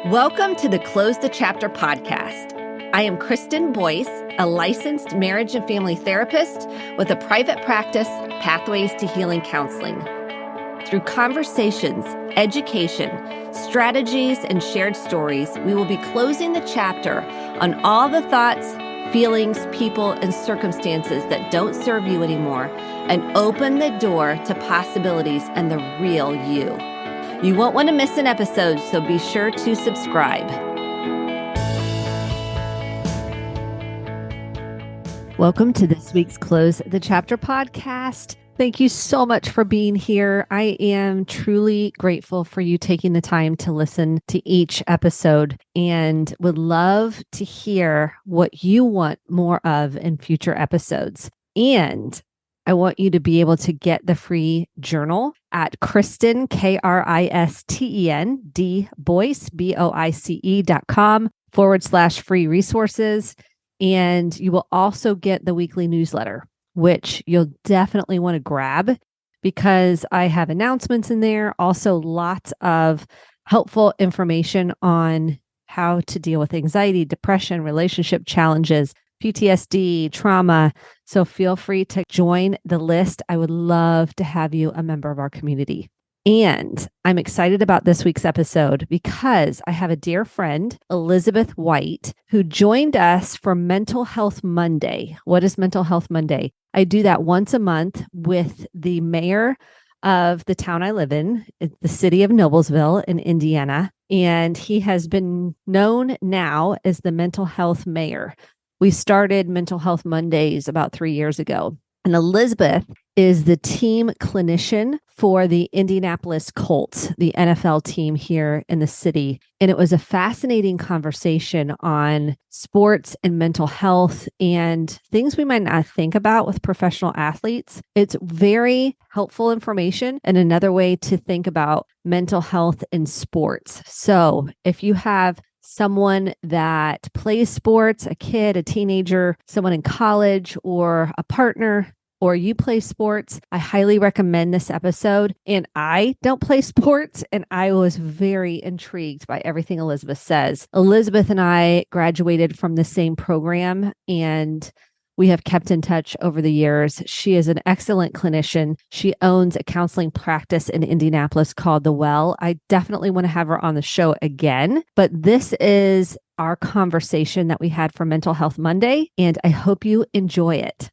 Welcome to the Close the Chapter podcast. I am Kristen Boyce, a licensed marriage and family therapist with a private practice, Pathways to Healing Counseling. Through conversations, education, strategies, and shared stories, we will be closing the chapter on all the thoughts, feelings, people, and circumstances that don't serve you anymore and open the door to possibilities and the real you. You won't want to miss an episode, so be sure to subscribe. Welcome to this week's Close the Chapter podcast. Thank you so much for being here. I am truly grateful for you taking the time to listen to each episode and would love to hear what you want more of in future episodes. And I want you to be able to get the free journal at Kristen, Kristen, D Boyce, BOICE.com/free resources. And you will also get the weekly newsletter, which you'll definitely want to grab because I have announcements in there. Also, lots of helpful information on how to deal with anxiety, depression, relationship challenges, PTSD, trauma. So feel free to join the list. I would love to have you a member of our community. And I'm excited about this week's episode because I have a dear friend, Elizabeth White, who joined us for Mental Health Monday. What is Mental Health Monday? I do that once a month with the mayor of the town I live in, the city of Noblesville in Indiana. And he has been known now as the mental health mayor. We started Mental Health Mondays about 3 years ago. And Elizabeth is the team clinician for the Indianapolis Colts, the NFL team here in the city. And it was a fascinating conversation on sports and mental health and things we might not think about with professional athletes. It's very helpful information and another way to think about mental health in sports. So if you have someone that plays sports, a kid, a teenager, someone in college, or a partner, or you play sports, I highly recommend this episode. And I don't play sports, and I was very intrigued by everything Elizabeth says. Elizabeth and I graduated from the same program, and we have kept in touch over the years. She is an excellent clinician. She owns a counseling practice in Indianapolis called The Well. I definitely want to have her on the show again, but this is our conversation that we had for Mental Health Monday, and I hope you enjoy it.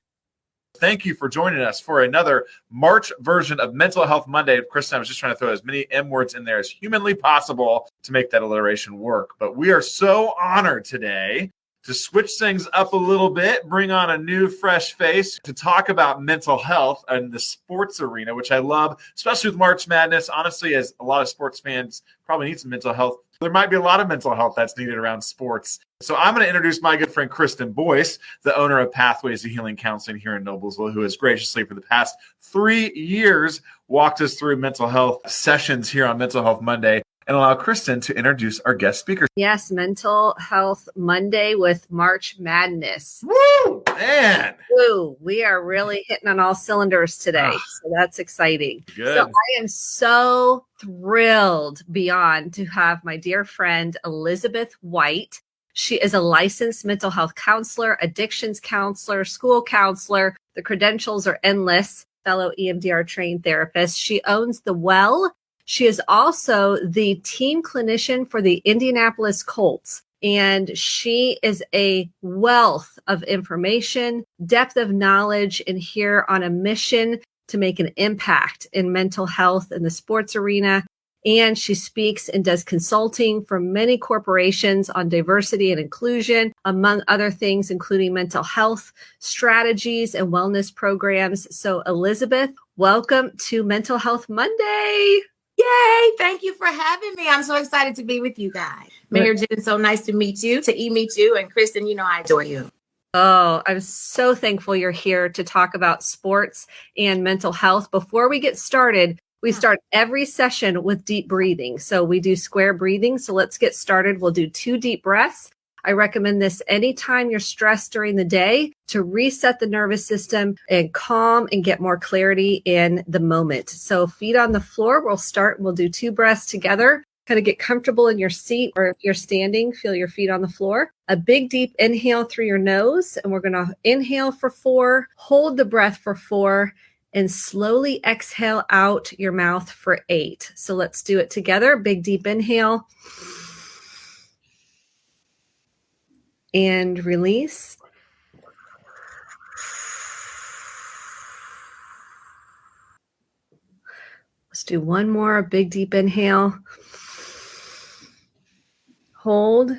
Thank you for joining us for another March version of Mental Health Monday. Kristen, I was just trying to throw as many M words in there as humanly possible to make that alliteration work. But we are so honored today to switch things up a little bit, bring on a new fresh face to talk about mental health in the sports arena, which I love, especially with March Madness. Honestly, as a lot of sports fans probably need some mental health, there might be a lot of mental health that's needed around sports. So I'm going to introduce my good friend, Kristen Boyce, the owner of Pathways to Healing Counseling here in Noblesville, who has graciously for the past 3 years walked us through mental health sessions here on Mental Health Monday, and allow Kristen to introduce our guest speaker. Yes, Mental Health Monday with March Madness. Woo, man. Woo, we are really hitting on all cylinders today. So that's exciting. Good. So I am so thrilled beyond to have my dear friend, Elizabeth White. She is a licensed mental health counselor, addictions counselor, school counselor. The credentials are endless, fellow EMDR trained therapist. She owns The Well. She is also the team clinician for the Indianapolis Colts, and she is a wealth of information, depth of knowledge, and here on a mission to make an impact in mental health in the sports arena. And she speaks and does consulting for many corporations on diversity and inclusion, among other things, including mental health strategies and wellness programs. So Elizabeth, welcome to Mental Health Monday. Yay! Thank you for having me. I'm so excited to be with you guys. Mayor Jensen, so nice to meet you. To meet you. And Kristen, you know I adore you. Oh, I'm so thankful you're here to talk about sports and mental health. Before we get started, we start every session with deep breathing. So we do square breathing. So let's get started. We'll do 2 deep breaths. I recommend this anytime you're stressed during the day to reset the nervous system and calm and get more clarity in the moment. So feet on the floor, we'll do 2 breaths together. Kind of get comfortable in your seat, or if you're standing, feel your feet on the floor. A big deep inhale through your nose. And we're going to inhale for 4, hold the breath for 4, and slowly exhale out your mouth for 8. So let's do it together. Big deep inhale. And release. Let's do one more. Big deep inhale. Hold.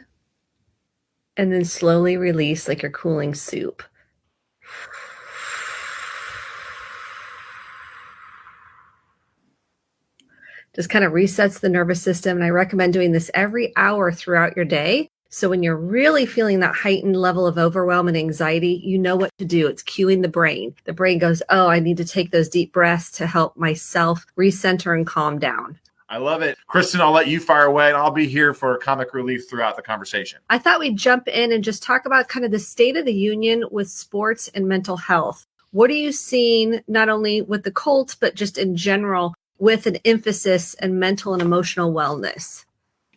And then slowly release like you're cooling soup. Just kind of resets the nervous system. And I recommend doing this every hour throughout your day. So when you're really feeling that heightened level of overwhelm and anxiety, you know what to do. It's cueing the brain. The brain goes, oh, I need to take those deep breaths to help myself recenter and calm down. I love it. Kristen, I'll let you fire away, and I'll be here for comic relief throughout the conversation. I thought we'd jump in and just talk about kind of the state of the union with sports and mental health. What are you seeing, not only with the Colts, but just in general, with an emphasis on mental and emotional wellness?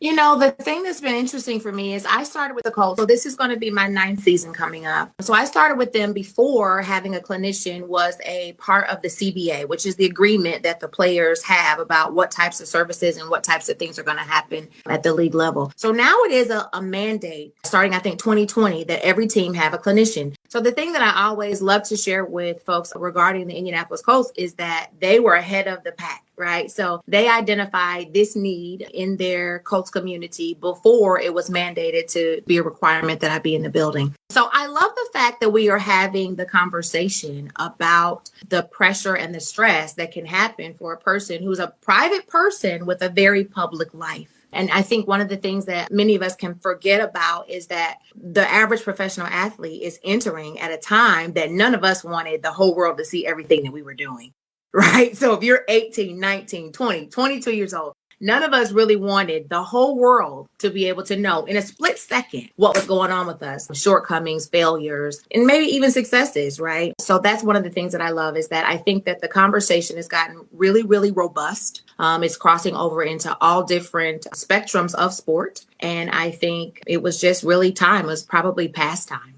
You know, the thing that's been interesting for me is I started with the Colts. So this is going to be my 9th season coming up. So I started with them before having a clinician was a part of the CBA, which is the agreement that the players have about what types of services and what types of things are going to happen at the league level. So now it is a mandate starting, I think, 2020 that every team have a clinician. So the thing that I always love to share with folks regarding the Indianapolis Colts is that they were ahead of the pack, right? So they identified this need in their Colts community before it was mandated to be a requirement that I be in the building. So I love the fact that we are having the conversation about the pressure and the stress that can happen for a person who's a private person with a very public life. And I think one of the things that many of us can forget about is that the average professional athlete is entering at a time that none of us wanted the whole world to see everything that we were doing, right? So if you're 18, 19, 20, 22 years old, none of us really wanted the whole world to be able to know in a split second what was going on with us, shortcomings, failures, and maybe even successes, right? So that's one of the things that I love is that I think that the conversation has gotten really, really robust. It's crossing over into all different spectrums of sport. And I think it was just really time. It was probably past time.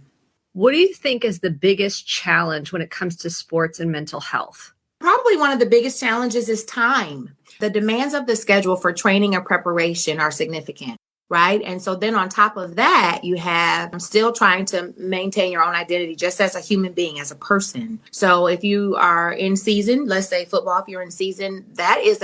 What do you think is the biggest challenge when it comes to sports and mental health? Probably one of the biggest challenges is time. The demands of the schedule for training and preparation are significant, right? And so then on top of that, you have still trying to maintain your own identity just as a human being, as a person. So if you are in season, let's say football, if you're in season, that is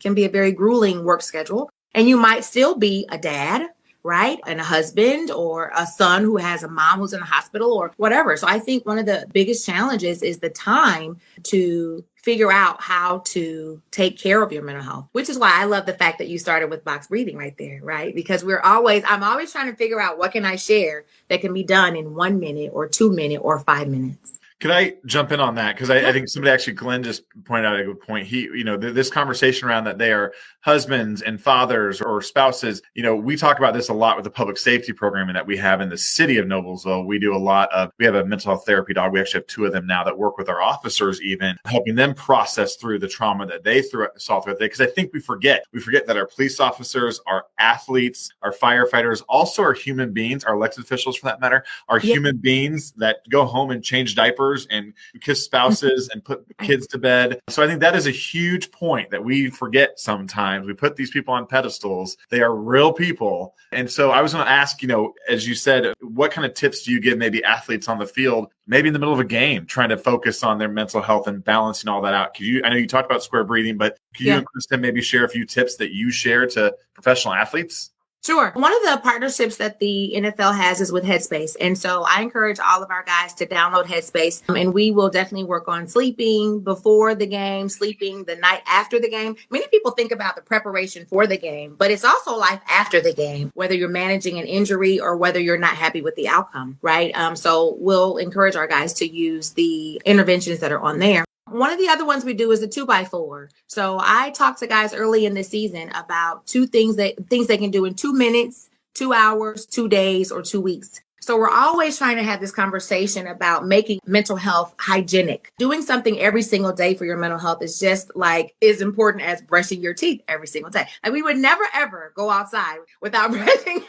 can be a very grueling work schedule. And you might still be a dad, right? And a husband or a son who has a mom who's in the hospital or whatever. So I think one of the biggest challenges is the time to figure out how to take care of your mental health, which is why I love the fact that you started with box breathing right there, right? Because I'm always trying to figure out what can I share that can be done in 1 minute or 2 minutes or 5 minutes. Could I jump in on that? Because I think somebody actually, Glenn just pointed out a good point. This conversation around that they are husbands and fathers or spouses, we talk about this a lot with the public safety programming that we have in the city of Noblesville. We have a mental health therapy dog. We actually have 2 of them now that work with our officers, even helping them process through the trauma that they saw throughout the day. Because I think we forget that our police officers, our athletes, our firefighters also are human beings, our elected officials for that matter, are human beings that go home and change diapers and kiss spouses and put kids to bed. So I think that is a huge point that we forget sometimes. We put these people on pedestals. They are real people. And so I was going to ask, as you said, what kind of tips do you give maybe athletes on the field, maybe in the middle of a game, trying to focus on their mental health and balancing all that out? I know you talked about square breathing, but could you and Kristen maybe share a few tips that you share to professional athletes? Sure. One of the partnerships that the NFL has is with Headspace. And so I encourage all of our guys to download Headspace. And we will definitely work on sleeping before the game, sleeping the night after the game. Many people think about the preparation for the game, but it's also life after the game, whether you're managing an injury or whether you're not happy with the outcome, right? So we'll encourage our guys to use the interventions that are on there. One of the other ones we do is the 2x4. So I talk to guys early in the season about 2 things they can do in 2 minutes, 2 hours, 2 days, or 2 weeks. So we're always trying to have this conversation about making mental health hygienic. Doing something every single day for your mental health is just like as important as brushing your teeth every single day. And we would never, ever go outside without brushing.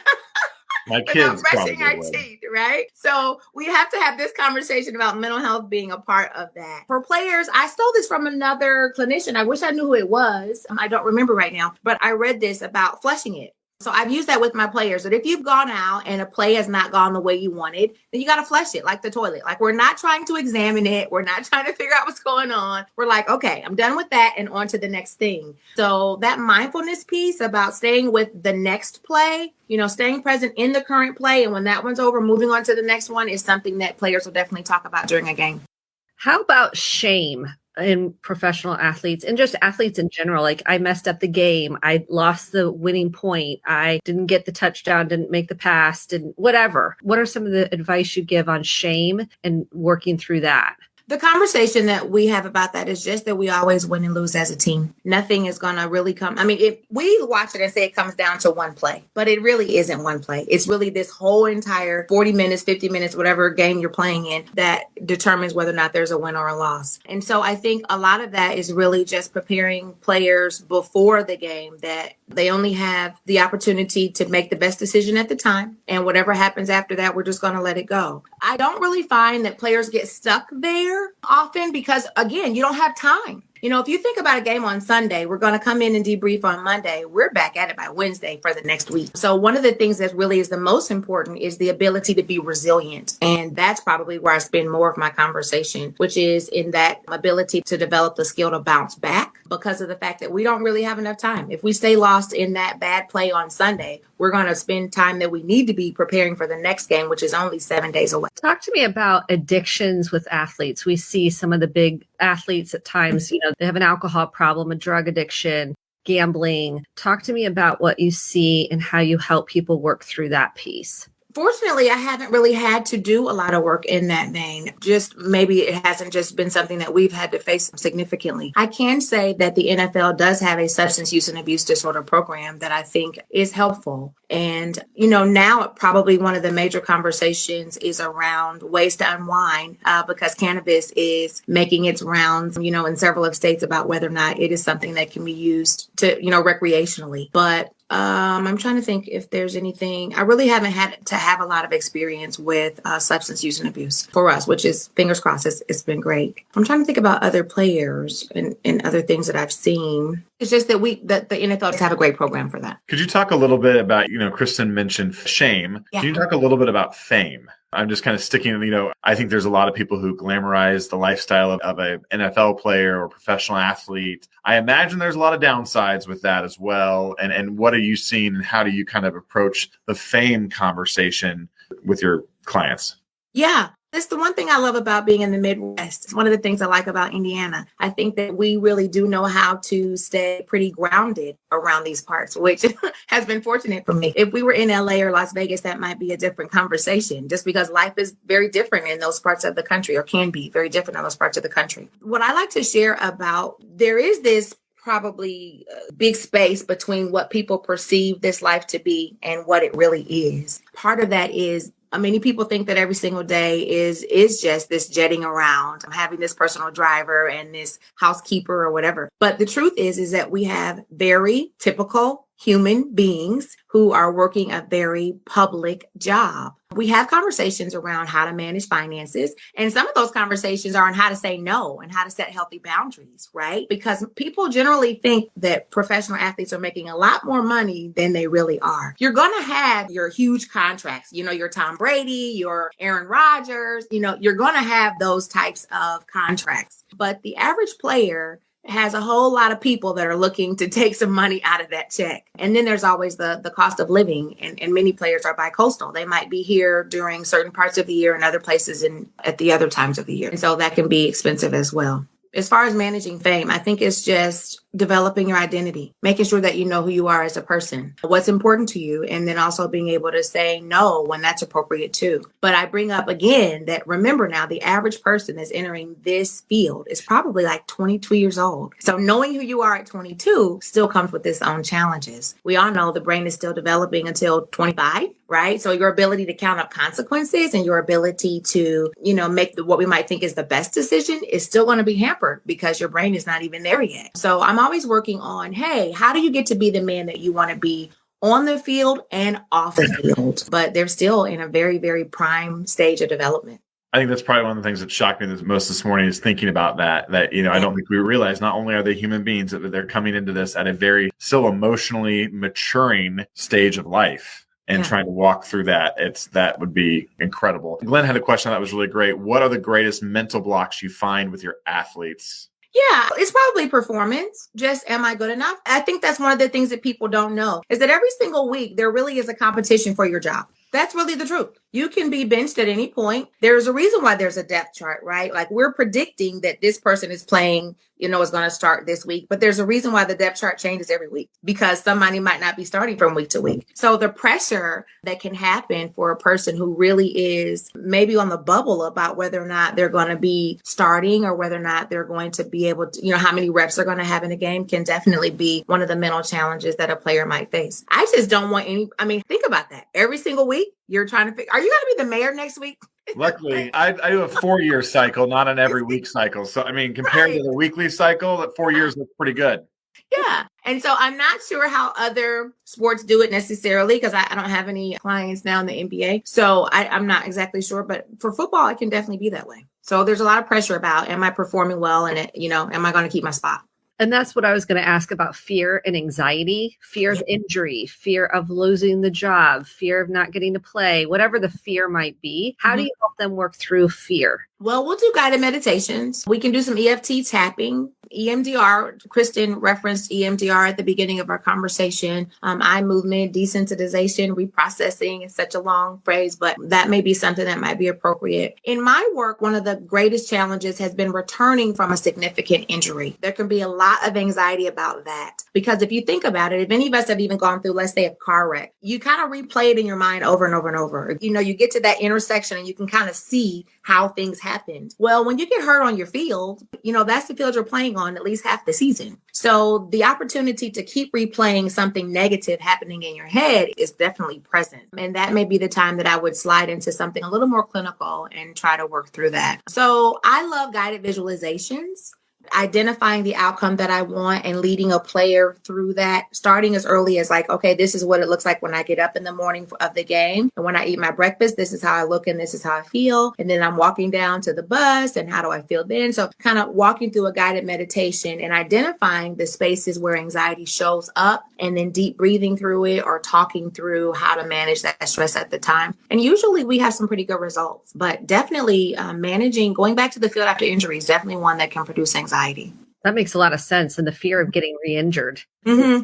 My kids brushing our would. teeth, right? So we have to have this conversation about mental health being a part of that. For players, I stole this from another clinician. I wish I knew who it was. I don't remember right now, but I read this about flushing it. So I've used that with my players, that if you've gone out and a play has not gone the way you wanted, then you got to flush it like the toilet. Like, we're not trying to examine it. We're not trying to figure out what's going on. We're like, okay, I'm done with that and on to the next thing. So that mindfulness piece about staying with the next play, staying present in the current play, and when that one's over, moving on to the next one, is something that players will definitely talk about during a game. How about shame in professional athletes and just athletes in general? Like, I messed up the game. I lost the winning point. I didn't get the touchdown, didn't make the pass, didn't whatever. What are some of the advice you give on shame and working through that? The conversation that we have about that is just that we always win and lose as a team. Nothing is going to really come. I mean, if we watch it and say it comes down to one play, but it really isn't one play. It's really this whole entire 40 minutes, 50 minutes, whatever game you're playing in, that determines whether or not there's a win or a loss. And so I think a lot of that is really just preparing players before the game, that they only have the opportunity to make the best decision at the time. And whatever happens after that, we're just going to let it go. I don't really find that players get stuck there often because, again, you don't have time. If you think about a game on Sunday, we're going to come in and debrief on Monday. We're back at it by Wednesday for the next week. So one of the things that really is the most important is the ability to be resilient. And that's probably where I spend more of my conversation, which is in that ability to develop the skill to bounce back, because of the fact that we don't really have enough time. If we stay lost in that bad play on Sunday, we're going to spend time that we need to be preparing for the next game, which is only 7 days away. Talk to me about addictions with athletes. We see some of the big athletes at times, they have an alcohol problem, a drug addiction, gambling. Talk to me about what you see and how you help people work through that piece. Fortunately, I haven't really had to do a lot of work in that vein. Just maybe it hasn't just been something that we've had to face significantly. I can say that the NFL does have a substance use and abuse disorder program that I think is helpful. And, now probably one of the major conversations is around ways to unwind because cannabis is making its rounds, in several of states about whether or not it is something that can be used to, recreationally. But I'm trying to think if there's anything. I really haven't had to have a lot of experience with substance use and abuse for us, which is, fingers crossed, it's been great. I'm trying to think about other players and other things that I've seen. It's just that the NFL does have a great program for that. Could you talk a little bit about, Kristen mentioned shame. Yeah. Can you talk a little bit about fame? I'm just kind of sticking, I think there's a lot of people who glamorize the lifestyle of an NFL player or professional athlete. I imagine there's a lot of downsides with that as well. And what are you seeing, and how do you kind of approach the fame conversation with your clients? Yeah. That's the one thing I love about being in the Midwest. It's one of the things I like about Indiana. I think that we really do know how to stay pretty grounded around these parts, which has been fortunate for me. If we were in LA or Las Vegas, that might be a different conversation, just because life is very different in those parts of the country, or can be very different in those parts of the country. What I like to share about, there is this probably big space between what people perceive this life to be and what it really is. Part of that is, many people think that every single day is just this jetting around, having this personal driver and this housekeeper or whatever. But the truth is that we have very typical human beings who are working a very public job. We have conversations around how to manage finances. And some of those conversations are on how to say no and how to set healthy boundaries, right? Because people generally think that professional athletes are making a lot more money than they really are. You're going to have your huge contracts, your Tom Brady, your Aaron Rodgers, you're going to have those types of contracts. But the average player has a whole lot of people that are looking to take some money out of that check. And then there's always the cost of living. And many players are bi-coastal. They might be here during certain parts of the year and other places at the other times of the year. And so that can be expensive as well. As far as managing fame, I think it's just developing your identity, making sure that you know who you are as a person, what's important to you, and then also being able to say no when that's appropriate too. But I bring up again that remember now, the average person that's entering this field is probably like 22 years old. So knowing who you are at 22 still comes with its own challenges. We all know the brain is still developing until 25, right? So your ability to count up consequences and your ability to, make what we might think is the best decision is still going to be hampered because your brain is not even there yet. So I'm always working on, hey, how do you get to be the man that you want to be on the field and off the field? But they're still in a very, very prime stage of development. I think that's probably one of the things that shocked me the most this morning is thinking about that, I don't think we realize not only are they human beings, that they're coming into this at a very still emotionally maturing stage of life and trying to walk through that. That would be incredible. Glenn had a question that was really great. What are the greatest mental blocks you find with your athletes? Yeah, it's probably performance. Just, am I good enough? I think that's one of the things that people don't know is that every single week there really is a competition for your job. That's really the truth. You can be benched at any point. There's a reason why there's a depth chart, right? Like we're predicting that this person is playing, is going to start this week, but there's a reason why the depth chart changes every week because somebody might not be starting from week to week. So the pressure that can happen for a person who really is maybe on the bubble about whether or not they're going to be starting or whether or not they're going to be able to, how many reps they're going to have in a game can definitely be one of the mental challenges that a player might face. I just don't want think about that. Every single week you're trying to figure, are you going to be the mayor next week? Luckily, I do a 4-year cycle, not an every week cycle. So, compared to the weekly cycle, that 4 years looks pretty good. Yeah. And so I'm not sure how other sports do it necessarily because I don't have any clients now in the NBA. So I'm not exactly sure. But for football, it can definitely be that way. So there's a lot of pressure about, am I performing well? And, am I going to keep my spot? And that's what I was going to ask about fear and anxiety, fear of injury, fear of losing the job, fear of not getting to play, whatever the fear might be. How do you help them work through fear? Well, we'll do guided meditations. We can do some EFT tapping. EMDR, Kristen referenced EMDR at the beginning of our conversation. Eye movement, desensitization, reprocessing is such a long phrase, but that may be something that might be appropriate. In my work, one of the greatest challenges has been returning from a significant injury. There can be a lot of anxiety about that because if you think about it, if any of us have even gone through, let's say, a car wreck, you kind of replay it in your mind over and over and over. You get to that intersection and you can kind of see how things happened. Well, when you get hurt on your field, that's the field you're playing on at least half the season. So the opportunity to keep replaying something negative happening in your head is definitely present. And that may be the time that I would slide into something a little more clinical and try to work through that. So I love guided visualizations. Identifying the outcome that I want and leading a player through that, starting as early as okay, this is what it looks like when I get up in the morning of the game. And when I eat my breakfast, this is how I look and this is how I feel. And then I'm walking down to the bus and how do I feel then? So kind of walking through a guided meditation and identifying the spaces where anxiety shows up and then deep breathing through it or talking through how to manage that stress at the time. And usually we have some pretty good results, but definitely managing, going back to the field after injury is definitely one that can produce anxiety. That makes a lot of sense. And the fear of getting re-injured.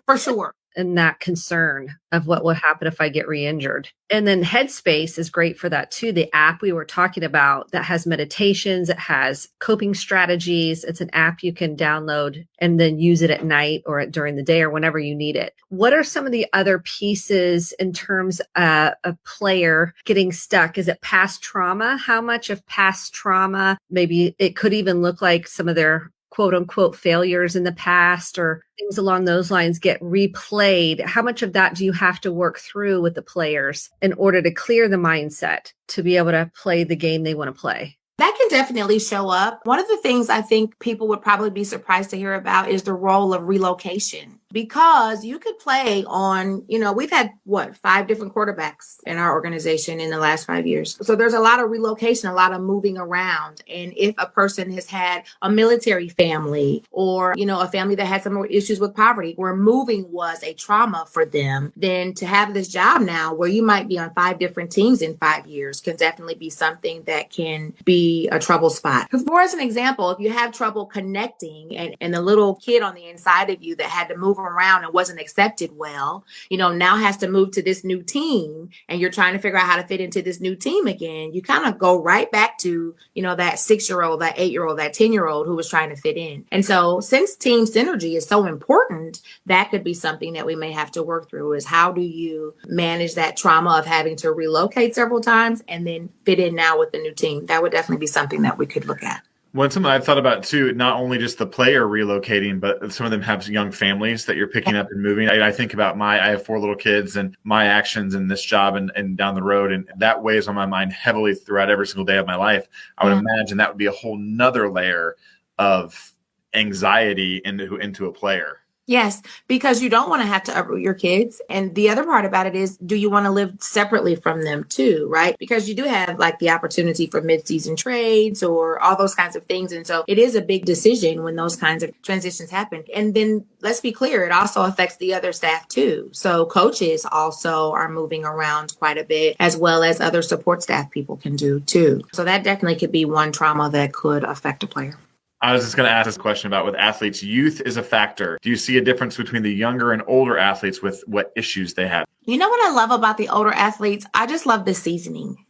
For sure. And that concern of what will happen if I get re-injured. And then Headspace is great for that too. The app we were talking about that has meditations, it has coping strategies. It's an app you can download and then use it at night or during the day or whenever you need it. What are some of the other pieces in terms of a player getting stuck? Is it past trauma? How much of past trauma, maybe it could even look like some of their quote unquote failures in the past or things along those lines get replayed. How much of that do you have to work through with the players in order to clear the mindset to be able to play the game they want to play? That can definitely show up. One of the things I think people would probably be surprised to hear about is the role of relocation. Because you could play on, we've had 5 different quarterbacks in our organization in the last 5 years. So there's a lot of relocation, a lot of moving around. And if a person has had a military family or, a family that had some more issues with poverty where moving was a trauma for them, then to have this job now where you might be on 5 different teams in 5 years can definitely be something that can be a trouble spot. For as an example, if you have trouble connecting and the little kid on the inside of you that had to move move around and wasn't accepted well, now has to move to this new team, and you're trying to figure out how to fit into this new team again, you kind of go right back to, that 6-year-old, that 8-year-old, that 10-year-old who was trying to fit in. And so since team synergy is so important, that could be something that we may have to work through, is how do you manage that trauma of having to relocate several times and then fit in now with the new team? That would definitely be something that we could look at. Well, something I've thought about too, not only just the player relocating, but some of them have young families that you're picking up and moving. I think about I have 4 little kids, and my actions in this job and down the road, and that weighs on my mind heavily throughout every single day of my life. I would imagine that would be a whole nother layer of anxiety into a player. Yes, because you don't want to have to uproot your kids. And the other part about it is, do you want to live separately from them too, right? Because you do have like the opportunity for mid-season trades or all those kinds of things. And so it is a big decision when those kinds of transitions happen. And then let's be clear, it also affects the other staff too. So coaches also are moving around quite a bit, as well as other support staff people can do too. So that definitely could be one trauma that could affect a player. I was just going to ask this question about with athletes. Youth is a factor. Do you see a difference between the younger and older athletes with what issues they have? You know what I love about the older athletes? I just love the seasoning.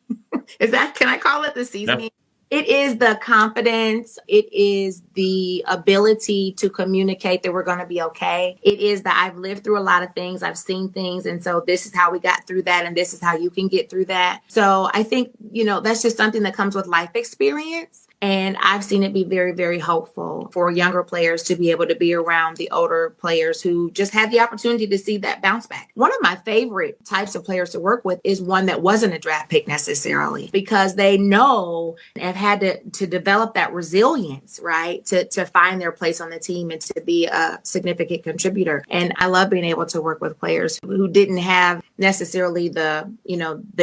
Can I call it the seasoning? Yeah. It is the confidence. It is the ability to communicate that we're going to be okay. It is that I've lived through a lot of things. I've seen things. And so this is how we got through that. And this is how you can get through that. So I think, that's just something that comes with life experience. And I've seen it be very, very helpful for younger players to be able to be around the older players who just had the opportunity to see that bounce back. One of my favorite types of players to work with is one that wasn't a draft pick necessarily, because they know and have had to develop that resilience, right? To find their place on the team and to be a significant contributor. And I love being able to work with players who didn't have necessarily the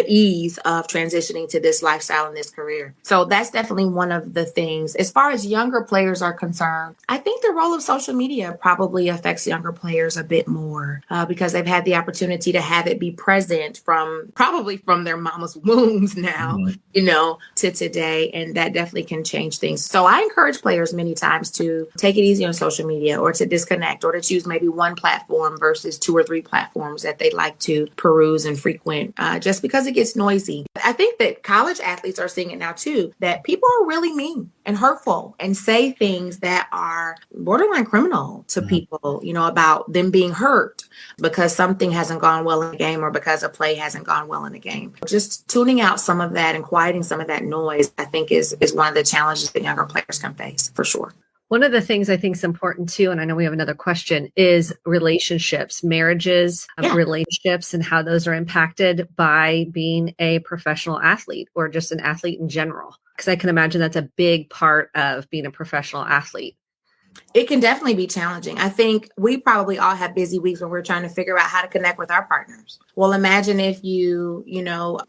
ease of transitioning to this lifestyle and this career. So that's definitely one of the things. As far as younger players are concerned, I think the role of social media probably affects younger players a bit more because they've had the opportunity to have it be present from their mama's wombs now, to today. And that definitely can change things. So I encourage players many times to take it easy on social media, or to disconnect, or to choose maybe one platform versus 2 or 3 platforms that they like to peruse and frequent, just because it gets noisy. I think that college athletes are seeing it now too, that people are really mean and hurtful and say things that are borderline criminal to people, about them being hurt because something hasn't gone well in the game or because a play hasn't gone well in the game. Just tuning out some of that and quieting some of that noise, I think is one of the challenges that younger players can face, for sure. One of the things I think is important too, and I know we have another question, is relationships, marriages, relationships, and how those are impacted by being a professional athlete or just an athlete in general. Because I can imagine that's a big part of being a professional athlete. It can definitely be challenging. I think we probably all have busy weeks when we're trying to figure out how to connect with our partners. Well, imagine if you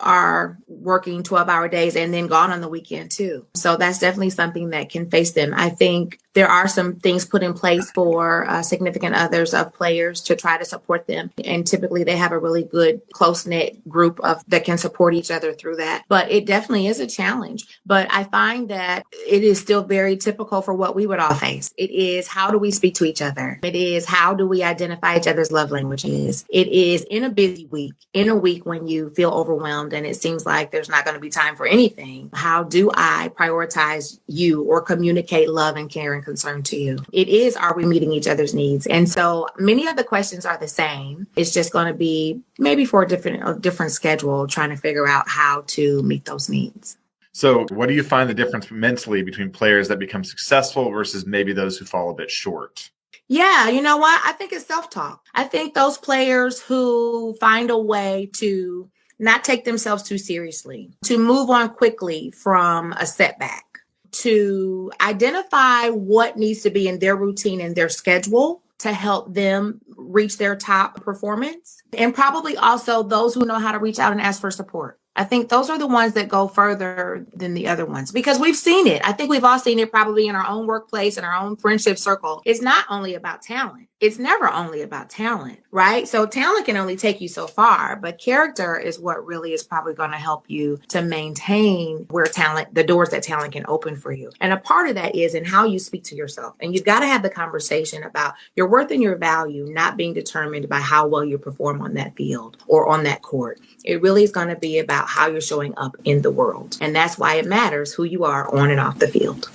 are working 12-hour days and then gone on the weekend too. So that's definitely something that can face them. I think there are some things put in place for significant others of players to try to support them. And typically they have a really good, close-knit group that can support each other through that. But it definitely is a challenge. But I find that it is still very typical for what we would all face. It is, how do we speak to each other? It is, how do we identify each other's love languages? It is, in a busy week, in a week when you feel overwhelmed and it seems like there's not going to be time for anything, how do I prioritize you or communicate love and care and concern to you? It is, are we meeting each other's needs? And so many of the questions are the same. It's just going to be maybe for a different schedule, trying to figure out how to meet those needs. So what do you find the difference mentally between players that become successful versus maybe those who fall a bit short? Yeah, you know what? I think it's self-talk. I think those players who find a way to not take themselves too seriously, to move on quickly from a setback, to identify what needs to be in their routine and their schedule to help them reach their top performance. And probably also those who know how to reach out and ask for support. I think those are the ones that go further than the other ones, because we've seen it. I think we've all seen it probably in our own workplace and our own friendship circle. It's not only about talent. it's never only about talent, right? So talent can only take you so far, but character is what really is probably going to help you to maintain the doors that talent can open for you. And a part of that is in how you speak to yourself. And you've got to have the conversation about your worth and your value not being determined by how well you perform on that field or on that court. It really is going to be about how you're showing up in the world. And that's why it matters who you are on and off the field.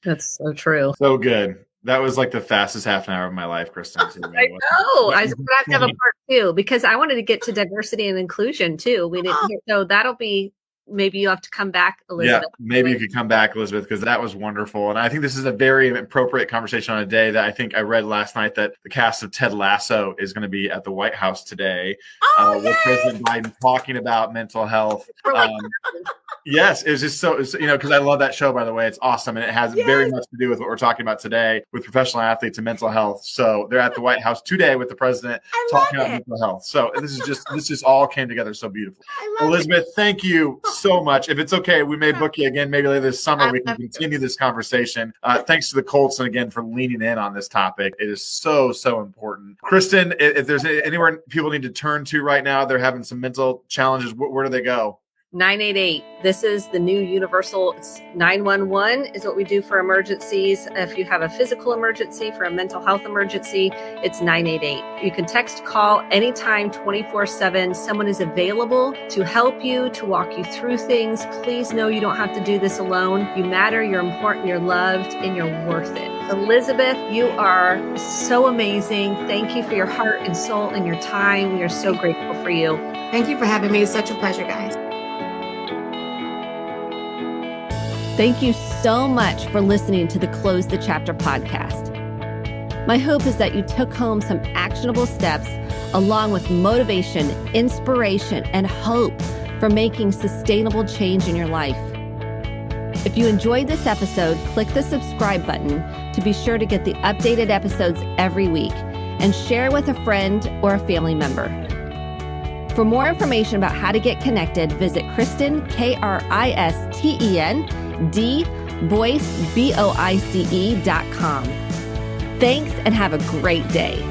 That's so true. So good. That was like the fastest half an hour of my life, Kristen. I know. I have to have a part two because I wanted to get to diversity and inclusion too. We didn't. So that'll be. Maybe you have to come back, Elizabeth. Yeah, maybe you could come back, Elizabeth, because that was wonderful. And I think this is a very appropriate conversation on a day that I think I read last night that the cast of Ted Lasso is going to be at the White House today with President Biden talking about mental health. Yes, it was just because I love that show, by the way. It's awesome. And it has very much to do with what we're talking about today with professional athletes and mental health. So they're at the White House today with the president talking about mental health. So this just all came together so beautifully. Elizabeth, thank you so much. If it's okay, we may book you again maybe later this summer. We can continue this conversation. Thanks to the Colts and again for leaning in on this topic. It is so important. Kristen, if there's anywhere people need to turn to right now, they're having some mental challenges. Where do they go? 988. This is the new universal. It's 911 is what we do for emergencies. If you have a physical emergency, for a mental health emergency, it's 988. You can text, call anytime, 24/7. Someone is available to help you, to walk you through things. Please know you don't have to do this alone. You matter, you're important, you're loved, and you're worth it. Elizabeth, you are so amazing. Thank you for your heart and soul and your time. We are so grateful for you. Thank you for having me. It's such a pleasure, guys. Thank you so much for listening to the Close the Chapter podcast. My hope is that you took home some actionable steps along with motivation, inspiration, and hope for making sustainable change in your life. If you enjoyed this episode, click the subscribe button to be sure to get the updated episodes every week and share with a friend or a family member. For more information about how to get connected, visit Kristen, KRISTEN, DBoice, BOICE.com. Thanks and have a great day.